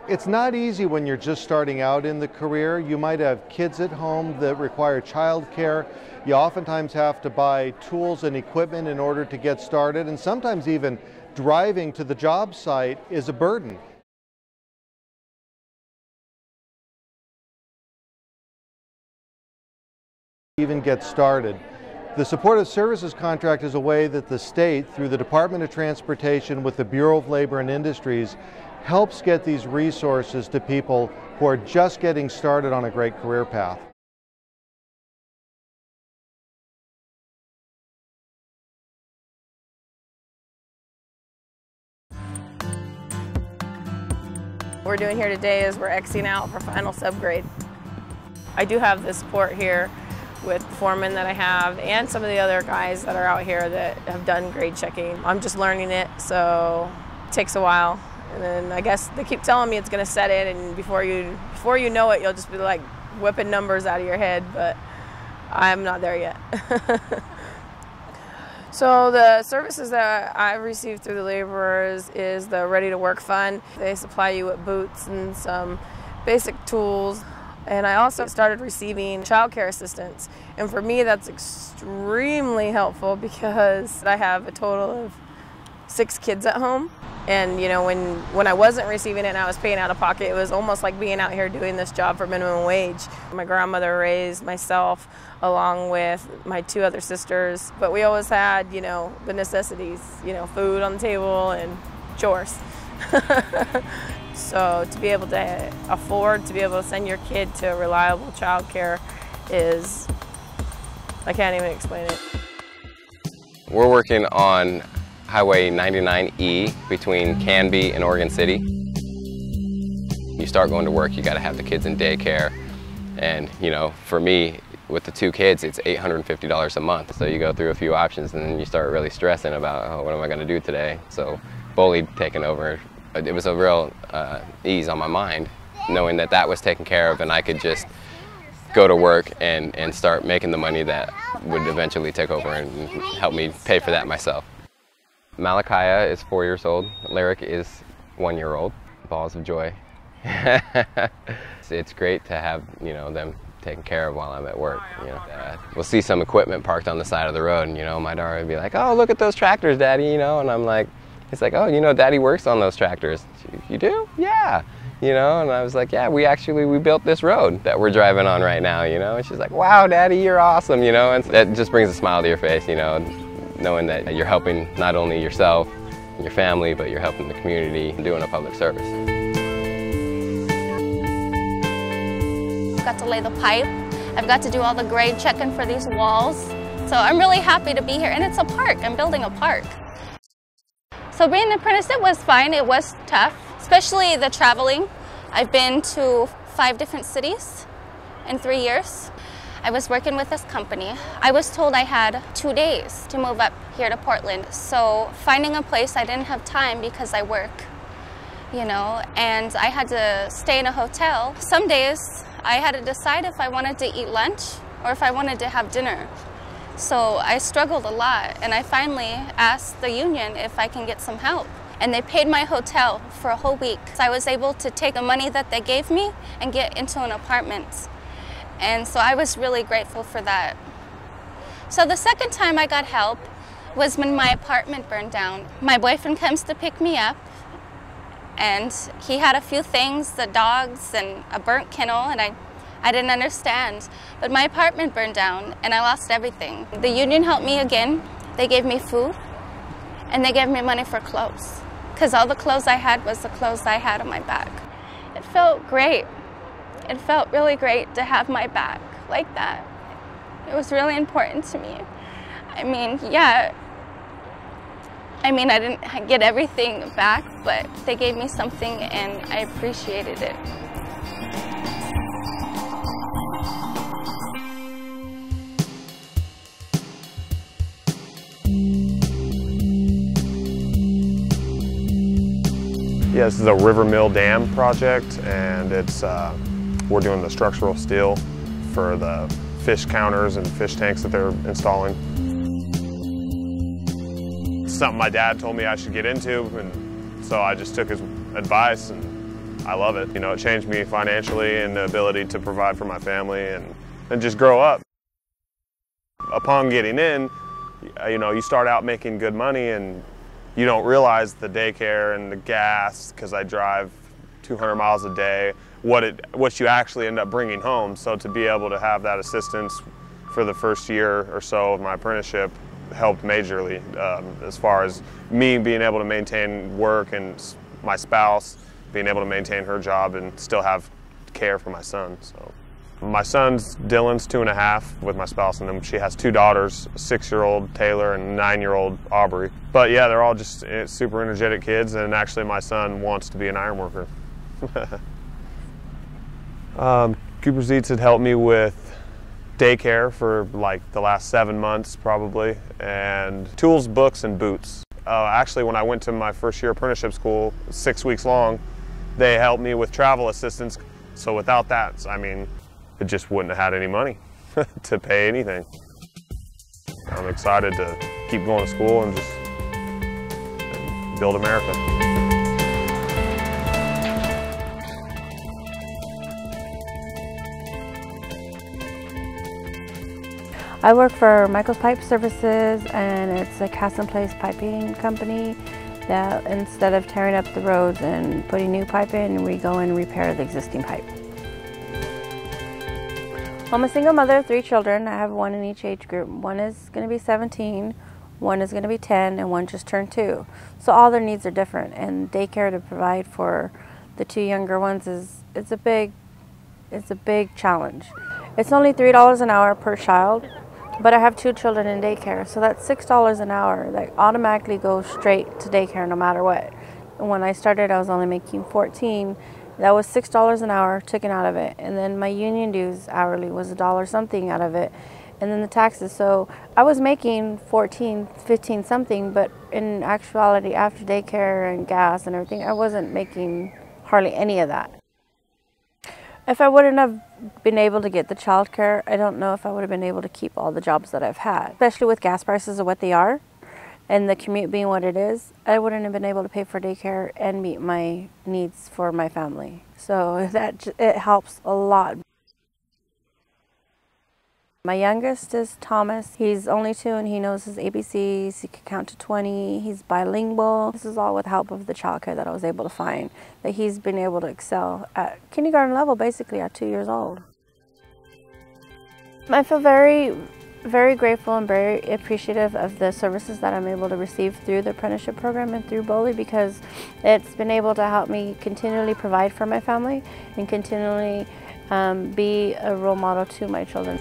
It's not easy when you're just starting out in the career. You might have kids at home that require childcare. You oftentimes have to buy tools and equipment in order to get started, and sometimes even driving to the job site is a burden. Even get started. The Supportive Services Contract is a way that the state, through the Department of Transportation with the Bureau of Labor and Industries, helps get these resources to people who are just getting started on a great career path. What we're doing here today is we're Xing out for final subgrade. I do have the support here with the foreman that I have and some of the other guys that are out here that have done grade checking. I'm just learning it, so it takes a while. And then I guess they keep telling me it's going to set in, and before you know it, you'll just be like whipping numbers out of your head, but I'm not there yet. So the services that I've received through the laborers is the Ready to Work Fund. They supply you with boots and some basic tools. And I also started receiving child care assistance. And for me, that's extremely helpful because I have a total of 6 kids at home. And you know, when I wasn't receiving it and I was paying out of pocket, it was almost like being out here doing this job for minimum wage. My grandmother raised myself along with my 2 other sisters, but we always had, you know, the necessities, you know, food on the table and chores. So to be able to afford to be able to send your kid to reliable child care is, I can't even explain it. We're working on Highway 99E between Canby and Oregon City. You start going to work, you got to have the kids in daycare, and you know, for me, with the 2 kids, it's $850 a month. So you go through a few options, and then you start really stressing about, oh, what am I going to do today? So BOLI taking over, it was a real ease on my mind, knowing that that was taken care of, and I could just go to work and start making the money that would eventually take over and help me pay for that myself. Malachi is 4 years old. Lyric is 1 year old. Balls of joy. It's great to have, you know, them taken care of while I'm at work. You know, we'll see some equipment parked on the side of the road, and you know, my daughter would be like, "Oh, look at those tractors, Daddy," you know, and I'm like, it's like, "Oh, you know, Daddy works on those tractors." "You do?" "Yeah." You know, and I was like, "Yeah, we built this road that we're driving on right now," you know, and she's like, "Wow, Daddy, you're awesome," you know, and that just brings a smile to your face, you know, knowing that you're helping not only yourself and your family, but you're helping the community and doing a public service. I've got to lay the pipe. I've got to do all the grade checking for these walls. So I'm really happy to be here, and it's a park. I'm building a park. So being an apprentice, it was fine. It was tough, especially the traveling. I've been to 5 different cities in 3 years. I was working with this company. I was told I had 2 days to move up here to Portland. So finding a place, I didn't have time because I work, you know, and I had to stay in a hotel. Some days I had to decide if I wanted to eat lunch or if I wanted to have dinner. So I struggled a lot, and I finally asked the union if I can get some help. And they paid my hotel for a whole week. So I was able to take the money that they gave me and get into an apartment. And so I was really grateful for that. So the second time I got help was when my apartment burned down. My boyfriend comes to pick me up, and he had a few things, the dogs and a burnt kennel, and I didn't understand. But my apartment burned down and I lost everything. The union helped me again. They gave me food and they gave me money for clothes, because all the clothes I had was the clothes I had on my back. It felt great. It felt really great to have my back like that. It was really important to me. I mean, yeah, I didn't get everything back, but they gave me something and I appreciated it. Yeah, this is a river mill dam project, and it's we're doing the structural steel for the fish counters and fish tanks that they're installing. It's something my dad told me I should get into, and so I just took his advice and I love it. You know, it changed me financially and the ability to provide for my family and just grow up. Upon getting in, you know, you start out making good money and you don't realize the daycare and the gas, because I drive 200 miles a day, what you actually end up bringing home. So to be able to have that assistance for the first year or so of my apprenticeship helped majorly, as far as me being able to maintain work and my spouse being able to maintain her job and still have care for my son. So my son's Dylan's 2.5 with my spouse, and then she has 2 daughters, 6-year-old Taylor and 9-year-old Aubrey. But yeah, they're all just super energetic kids, and actually my son wants to be an iron worker. Cooper's Eats had helped me with daycare for like the last 7 months probably, and tools, books, and boots. Actually, when I went to my first year apprenticeship school, 6 weeks long, they helped me with travel assistance. So without that, I mean, it just wouldn't have had any money to pay anything. I'm excited to keep going to school and just build America. I work for Michael's Pipe Services, and it's a cast-in-place piping company that instead of tearing up the roads and putting new pipe in, we go and repair the existing pipe. I'm a single mother of 3 children. I have 1 in each age group. 1 is going to be 17, 1 is going to be 10, and 1 just turned 2. So all their needs are different, and daycare to provide for the 2 younger ones it's a big challenge. It's only $3 an hour per child, but I have 2 children in daycare, so that's $6 an hour that automatically goes straight to daycare no matter what. And when I started, I was only making $14. That was $6 an hour taken out of it, and then my union dues hourly was $1 something out of it, and then the taxes. So I was making 14, 15 something, but in actuality, after daycare and gas and everything, I wasn't making hardly any of that. If I wouldn't have been able to get the childcare, I don't know if I would have been able to keep all the jobs that I've had, especially with gas prices of what they are. And the commute being what it is, I wouldn't have been able to pay for daycare and meet my needs for my family. So it helps a lot. My youngest is Thomas. He's only 2 and he knows his ABCs. He can count to 20. He's bilingual. This is all with help of the childcare that I was able to find, that he's been able to excel at kindergarten level basically at 2 years old. I feel very grateful and very appreciative of the services that I'm able to receive through the apprenticeship program and through BOLI, because it's been able to help me continually provide for my family and continually be a role model to my children.